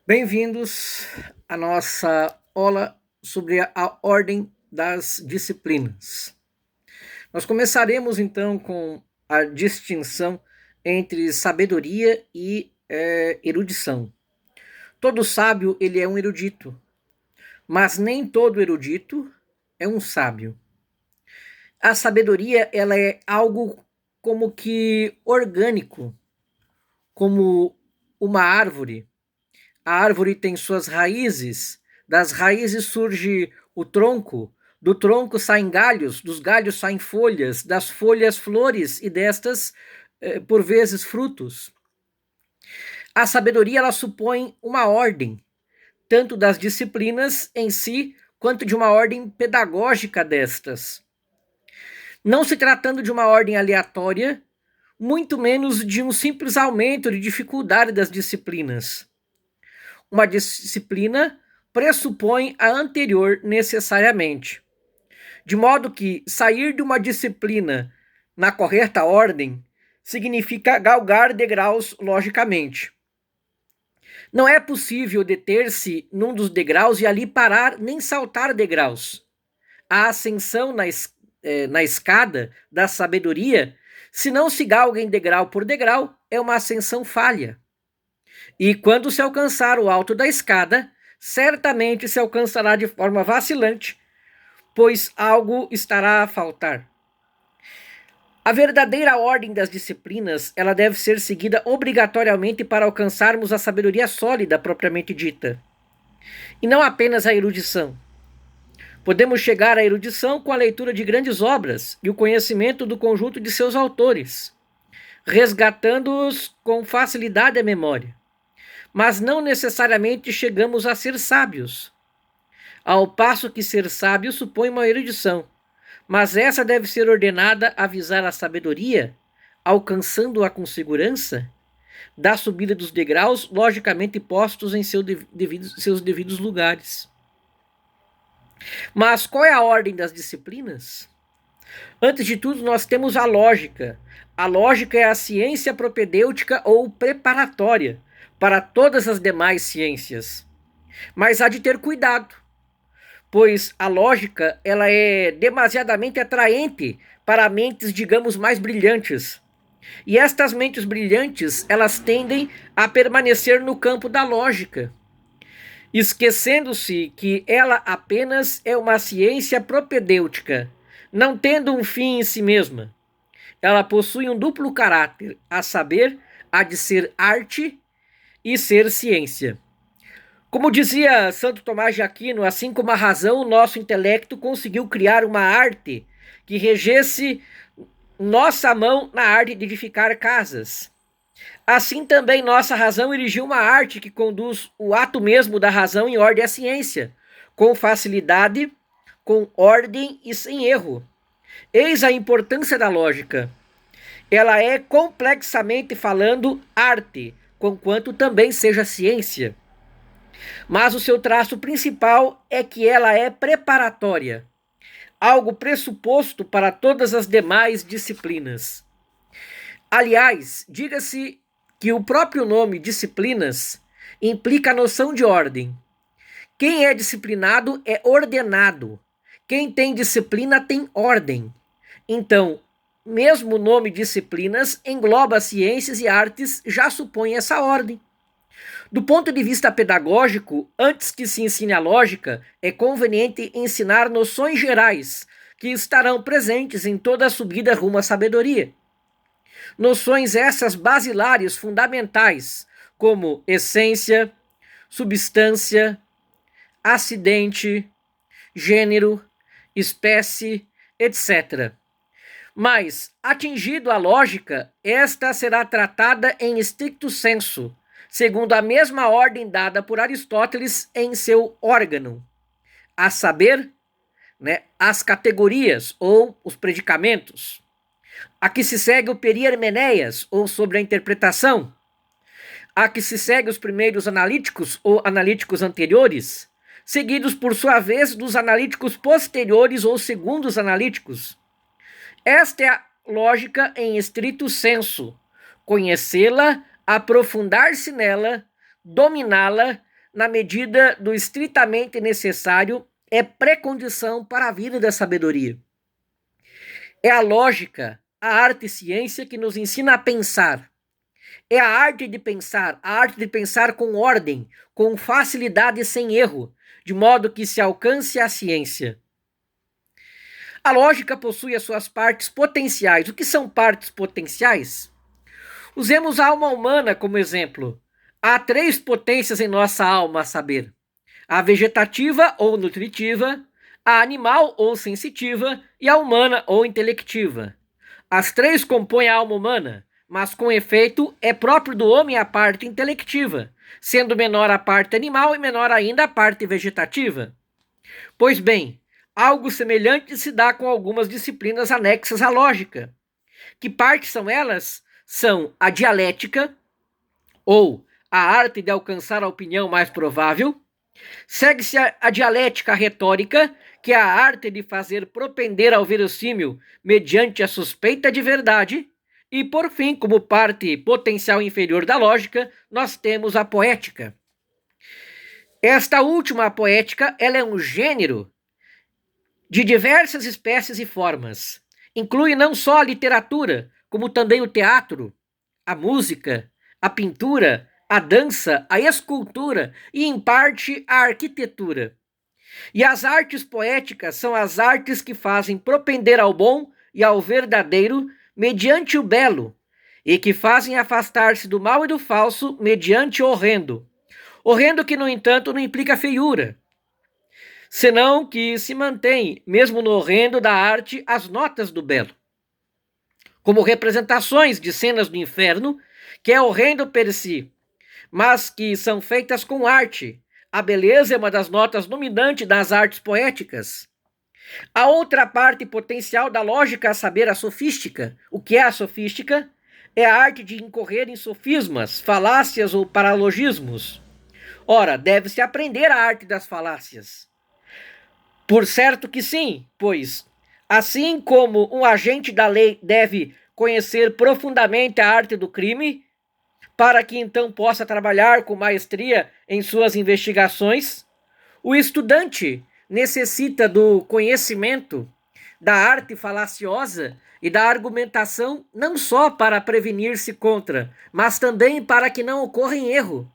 Bem-vindos à nossa aula sobre a ordem das disciplinas. Nós começaremos então com a distinção entre sabedoria e erudição. Todo sábio ele é um erudito, mas nem todo erudito é um sábio. A sabedoria ela é algo como que orgânico, como uma árvore. A árvore tem suas raízes, das raízes surge o tronco, do tronco saem galhos, dos galhos saem folhas, das folhas flores e destas, por vezes, frutos. A sabedoria ela supõe uma ordem, tanto das disciplinas em si, quanto de uma ordem pedagógica destas. Não se tratando de uma ordem aleatória, muito menos de um simples aumento de dificuldade das disciplinas. Uma disciplina pressupõe a anterior necessariamente. De modo que sair de uma disciplina na correta ordem significa galgar degraus logicamente. Não é possível deter-se num dos degraus e ali parar, nem saltar degraus. A ascensão na escada da sabedoria, se não se galga em degrau por degrau, é uma ascensão falha. E quando se alcançar o alto da escada, certamente se alcançará de forma vacilante, pois algo estará a faltar. A verdadeira ordem das disciplinas, ela deve ser seguida obrigatoriamente para alcançarmos a sabedoria sólida propriamente dita, e não apenas a erudição. Podemos chegar à erudição com a leitura de grandes obras e o conhecimento do conjunto de seus autores, resgatando-os com facilidade à memória. Mas não necessariamente chegamos a ser sábios. Ao passo que ser sábio supõe uma erudição, mas essa deve ser ordenada a visar a sabedoria, alcançando-a com segurança, da subida dos degraus, logicamente postos em seus devidos lugares. Mas qual é a ordem das disciplinas? Antes de tudo, nós temos a lógica. A lógica é a ciência propedêutica ou preparatória para todas as demais ciências. Mas há de ter cuidado, pois a lógica ela é demasiadamente atraente para mentes, digamos, mais brilhantes. E estas mentes brilhantes, elas tendem a permanecer no campo da lógica, esquecendo-se que ela apenas é uma ciência propedêutica, não tendo um fim em si mesma. Ela possui um duplo caráter, a saber, a de ser arte e ser ciência. Como dizia Santo Tomás de Aquino, assim como a razão, o nosso intelecto conseguiu criar uma arte que regesse nossa mão na arte de edificar casas. Assim também nossa razão erigiu uma arte que conduz o ato mesmo da razão em ordem à ciência, com facilidade, com ordem e sem erro. Eis a importância da lógica. Ela é, complexamente falando, arte, conquanto também seja ciência. Mas o seu traço principal é que ela é preparatória, algo pressuposto para todas as demais disciplinas. Aliás, diga-se que o próprio nome disciplinas implica a noção de ordem. Quem é disciplinado é ordenado. Quem tem disciplina tem ordem. Então, mesmo o nome disciplinas engloba ciências e artes, já supõe essa ordem. Do ponto de vista pedagógico, antes que se ensine a lógica, é conveniente ensinar noções gerais que estarão presentes em toda a subida rumo à sabedoria. Noções essas basilares, fundamentais, como essência, substância, acidente, gênero, espécie, etc. Mas, atingido a lógica, esta será tratada em stricto sensu, segundo a mesma ordem dada por Aristóteles em seu órgão, a saber, as categorias ou os predicamentos. Aqui se segue o Periermeneias, ou sobre a interpretação. Aqui se segue os primeiros analíticos ou analíticos anteriores, seguidos por sua vez dos analíticos posteriores ou segundos analíticos. Esta é a lógica em estrito sensu. Conhecê-la, aprofundar-se nela, dominá-la, na medida do estritamente necessário, é pré-condição para a vida da sabedoria. É a lógica, a arte e ciência que nos ensina a pensar. É a arte de pensar com ordem, com facilidade e sem erro, de modo que se alcance a ciência. A lógica possui as suas partes potenciais. O que são partes potenciais? Usemos a alma humana como exemplo. Há 3 potências em nossa alma, a saber: a vegetativa ou nutritiva, a animal ou sensitiva e a humana ou intelectiva. As 3 compõem a alma humana, mas com efeito é próprio do homem a parte intelectiva, sendo menor a parte animal e menor ainda a parte vegetativa. Pois bem, algo semelhante se dá com algumas disciplinas anexas à lógica. Que partes são elas? São a dialética, ou a arte de alcançar a opinião mais provável. Segue-se a dialética retórica, que é a arte de fazer propender ao verossímil mediante a suspeita de verdade. E, por fim, como parte potencial inferior da lógica, nós temos a poética. Esta última, a poética, ela é um gênero de diversas espécies e formas. Inclui não só a literatura, como também o teatro, a música, a pintura, a dança, a escultura e, em parte, a arquitetura. E as artes poéticas são as artes que fazem propender ao bom e ao verdadeiro mediante o belo, e que fazem afastar-se do mal e do falso mediante o horrendo. Horrendo que, no entanto, não implica feiura, senão que se mantém, mesmo no horrendo da arte, as notas do belo. Como representações de cenas do inferno, que é horrendo per si, mas que são feitas com arte. A beleza é uma das notas dominantes das artes poéticas. A outra parte potencial da lógica, a saber, a sofística. O que é a sofística? É a arte de incorrer em sofismas, falácias ou paralogismos. Ora, deve-se aprender a arte das falácias. Por certo que sim, pois, assim como um agente da lei deve conhecer profundamente a arte do crime, para que então possa trabalhar com maestria em suas investigações, o estudante necessita do conhecimento da arte falaciosa e da argumentação não só para prevenir-se contra, mas também para que não ocorra em erro.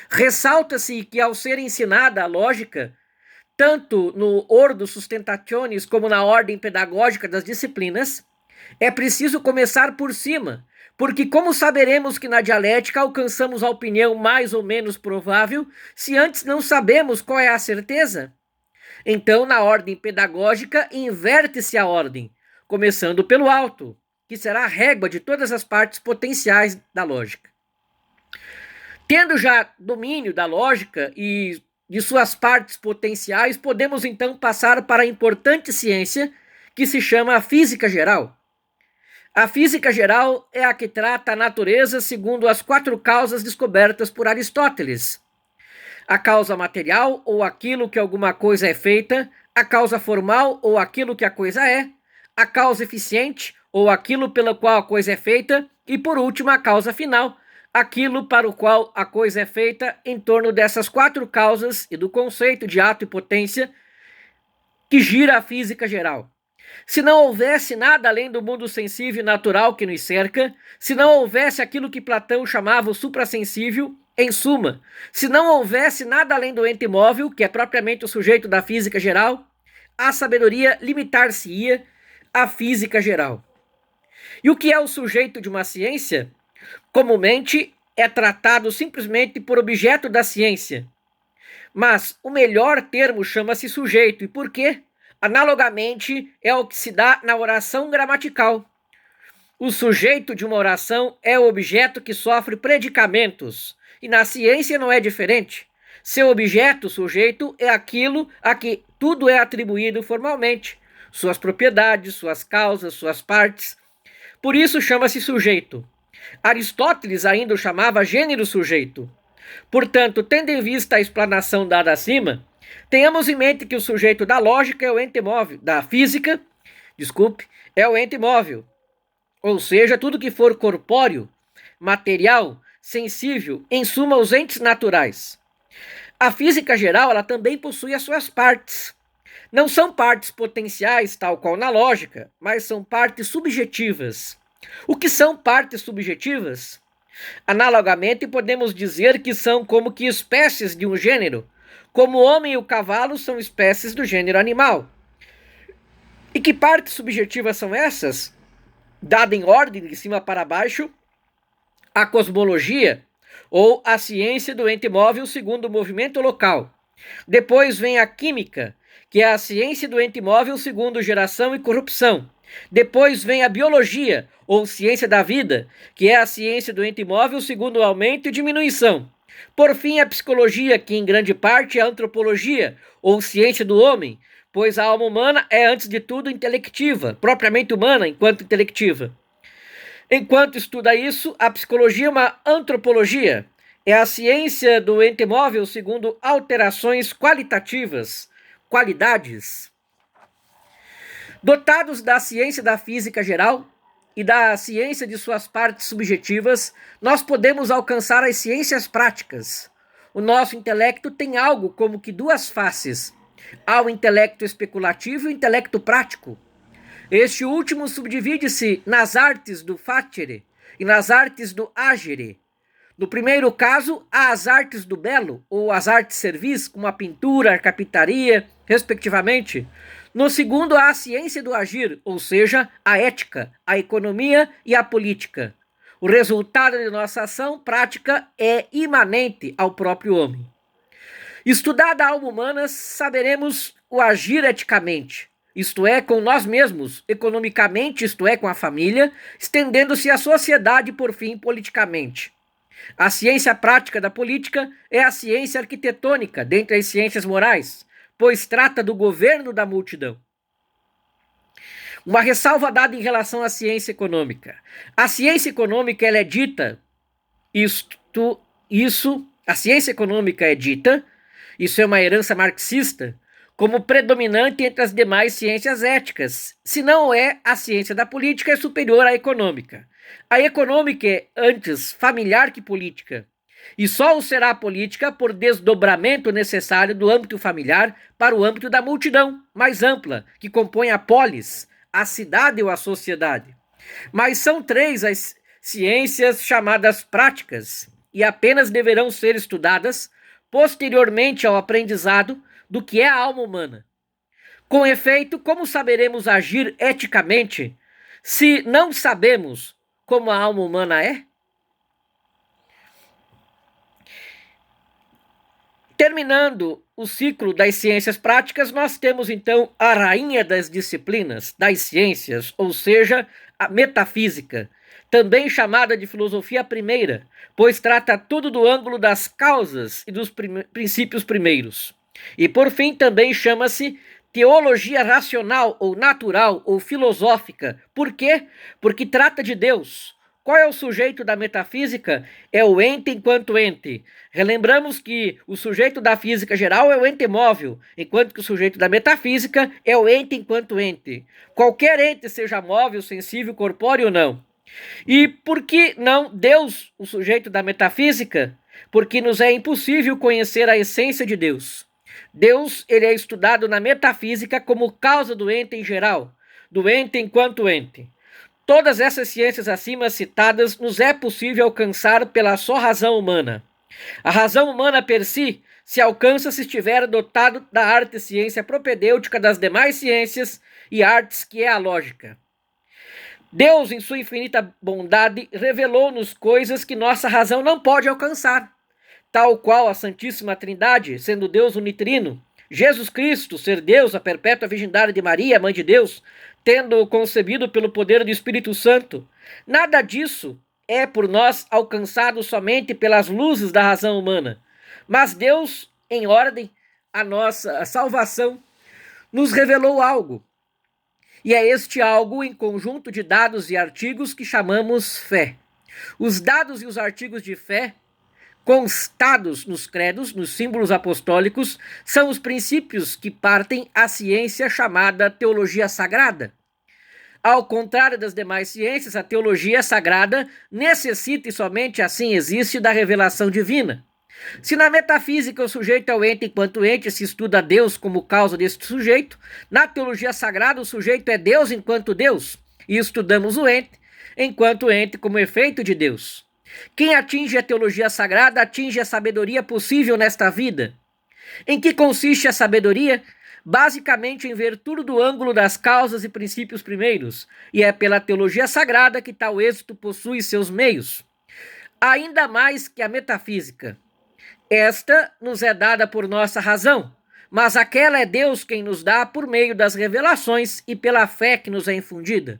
Ressalta-se que, ao ser ensinada a lógica, tanto no Ordo Sustentationis como na ordem pedagógica das disciplinas, é preciso começar por cima, porque como saberemos que na dialética alcançamos a opinião mais ou menos provável, se antes não sabemos qual é a certeza? Então, na ordem pedagógica, inverte-se a ordem, começando pelo alto, que será a régua de todas as partes potenciais da lógica. Tendo já domínio da lógica e de suas partes potenciais, podemos então passar para a importante ciência que se chama a física geral. A física geral é a que trata a natureza segundo as 4 causas descobertas por Aristóteles: a causa material, ou aquilo que alguma coisa é feita; a causa formal, ou aquilo que a coisa é; a causa eficiente, ou aquilo pela qual a coisa é feita; e, por último, a causa final, aquilo para o qual a coisa é feita. Em torno dessas 4 causas e do conceito de ato e potência que gira a física geral. Se não houvesse nada além do mundo sensível e natural que nos cerca, se não houvesse aquilo que Platão chamava o suprassensível, em suma, se não houvesse nada além do ente móvel, que é propriamente o sujeito da física geral, a sabedoria limitar-se-ia à física geral. E o que é o sujeito de uma ciência? Comumente é tratado simplesmente por objeto da ciência. Mas o melhor termo chama-se sujeito. E por quê? Analogamente, é o que se dá na oração gramatical. O sujeito de uma oração é o objeto que sofre predicamentos. E na ciência não é diferente. Seu objeto, sujeito, é aquilo a que tudo é atribuído formalmente. Suas propriedades, suas causas, suas partes. Por isso chama-se sujeito. Aristóteles ainda o chamava gênero sujeito. Portanto, tendo em vista a explanação dada acima, tenhamos em mente que o sujeito da lógica é o ente móvel, da física, é o ente móvel. Ou seja, tudo que for corpóreo, material, sensível, em suma, os entes naturais. A física geral, ela também possui as suas partes. Não são partes potenciais, tal qual na lógica, mas são partes subjetivas. O que são partes subjetivas? Analogamente, podemos dizer que são como que espécies de um gênero, como o homem e o cavalo são espécies do gênero animal. E que partes subjetivas são essas? Dada em ordem, de cima para baixo, a cosmologia, ou a ciência do ente móvel segundo o movimento local. Depois vem a química, que é a ciência do ente móvel segundo geração e corrupção. Depois vem a biologia, ou ciência da vida, que é a ciência do ente móvel segundo aumento e diminuição. Por fim, a psicologia, que em grande parte é a antropologia, ou ciência do homem, pois a alma humana é, antes de tudo, intelectiva, propriamente humana enquanto intelectiva. Enquanto estuda isso, a psicologia é uma antropologia, é a ciência do ente móvel segundo alterações qualitativas, qualidades. Dotados da ciência da física geral e da ciência de suas partes subjetivas, nós podemos alcançar as ciências práticas. O nosso intelecto tem algo como que duas faces. Há o intelecto especulativo e o intelecto prático. Este último subdivide-se nas artes do facere e nas artes do agere. No primeiro caso, há as artes do belo, ou as artes servis, como a pintura, a carpintaria, respectivamente. No segundo, há a ciência do agir, ou seja, a ética, a economia e a política. O resultado de nossa ação prática é imanente ao próprio homem. Estudada a alma humana, saberemos o agir eticamente, isto é, com nós mesmos, economicamente, isto é, com a família, estendendo-se à sociedade, por fim, politicamente. A ciência prática da política é a ciência arquitetônica dentre as ciências morais, pois trata do governo da multidão. Uma ressalva dada em relação à ciência econômica. A ciência econômica ela é dita, a ciência econômica é dita, isso é uma herança marxista, como predominante entre as demais ciências éticas. Se não é, a ciência da política é superior à econômica. A econômica é antes familiar que política, e só o será política por desdobramento necessário do âmbito familiar para o âmbito da multidão mais ampla, que compõe a polis, a cidade ou a sociedade. Mas são três as ciências chamadas práticas, e apenas deverão ser estudadas posteriormente ao aprendizado do que é a alma humana. Com efeito, como saberemos agir eticamente se não sabemos como a alma humana é? Terminando o ciclo das ciências práticas, nós temos então a rainha das disciplinas, das ciências, ou seja, a metafísica, também chamada de filosofia primeira, pois trata tudo do ângulo das causas e dos princípios primeiros. E por fim também chama-se teologia racional ou natural ou filosófica. Por quê? Porque trata de Deus. Qual é o sujeito da metafísica? É o ente enquanto ente. Relembramos que o sujeito da física geral é o ente móvel, enquanto que o sujeito da metafísica é o ente enquanto ente. Qualquer ente, seja móvel, sensível, corpóreo ou não. E por que não Deus, o sujeito da metafísica? Porque nos é impossível conhecer a essência de Deus. Deus, ele é estudado na metafísica como causa do ente em geral, do ente enquanto ente. Todas essas ciências acima citadas nos é possível alcançar pela só razão humana. A razão humana per si se alcança se estiver dotado da arte e ciência propedêutica das demais ciências e artes, que é a lógica. Deus, em sua infinita bondade, revelou-nos coisas que nossa razão não pode alcançar, tal qual a Santíssima Trindade, sendo Deus unitrino, Jesus Cristo, ser Deus, a perpétua virgindade de Maria, mãe de Deus, tendo-o concebido pelo poder do Espírito Santo. Nada disso é por nós alcançado somente pelas luzes da razão humana, mas Deus, em ordem à nossa salvação, nos revelou algo. E é este algo em conjunto de dados e artigos que chamamos fé. Os dados e os artigos de fé constados nos credos, nos símbolos apostólicos, são os princípios que partem a ciência chamada teologia sagrada. Ao contrário das demais ciências, a teologia sagrada necessita e somente assim existe da revelação divina. Se na metafísica o sujeito é o ente enquanto ente, se estuda Deus como causa desse sujeito, na teologia sagrada o sujeito é Deus enquanto Deus, e estudamos o ente enquanto ente como efeito de Deus. Quem atinge a teologia sagrada atinge a sabedoria possível nesta vida. Em que consiste a sabedoria? Basicamente em ver tudo do ângulo das causas e princípios primeiros, e é pela teologia sagrada que tal êxito possui seus meios. Ainda mais que a metafísica. Esta nos é dada por nossa razão, mas aquela é Deus quem nos dá por meio das revelações e pela fé que nos é infundida.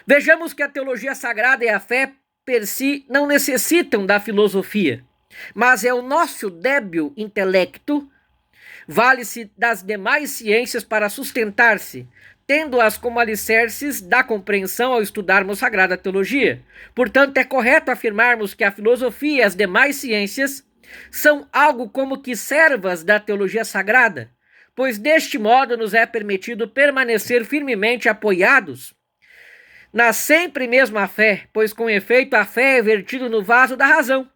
Vejamos que a teologia sagrada e a fé per si não necessitam da filosofia, mas é o nosso débil intelecto, vale-se das demais ciências para sustentar-se, tendo-as como alicerces da compreensão ao estudarmos sagrada teologia. Portanto, é correto afirmarmos que a filosofia e as demais ciências são algo como que servas da teologia sagrada, pois deste modo nos é permitido permanecer firmemente apoiados na sempre mesma fé, pois com efeito a fé é vertida no vaso da razão.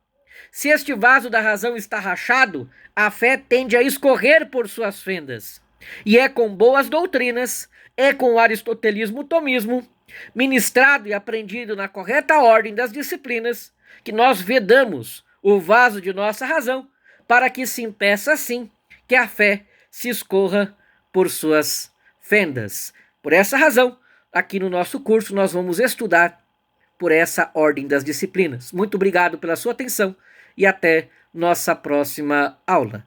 Se este vaso da razão está rachado, a fé tende a escorrer por suas fendas. E é com boas doutrinas, é com o aristotelismo tomismo, ministrado e aprendido na correta ordem das disciplinas, que nós vedamos o vaso de nossa razão, para que se impeça assim que a fé se escorra por suas fendas. Por essa razão, aqui no nosso curso nós vamos estudar por essa ordem das disciplinas. Muito obrigado pela sua atenção e até nossa próxima aula.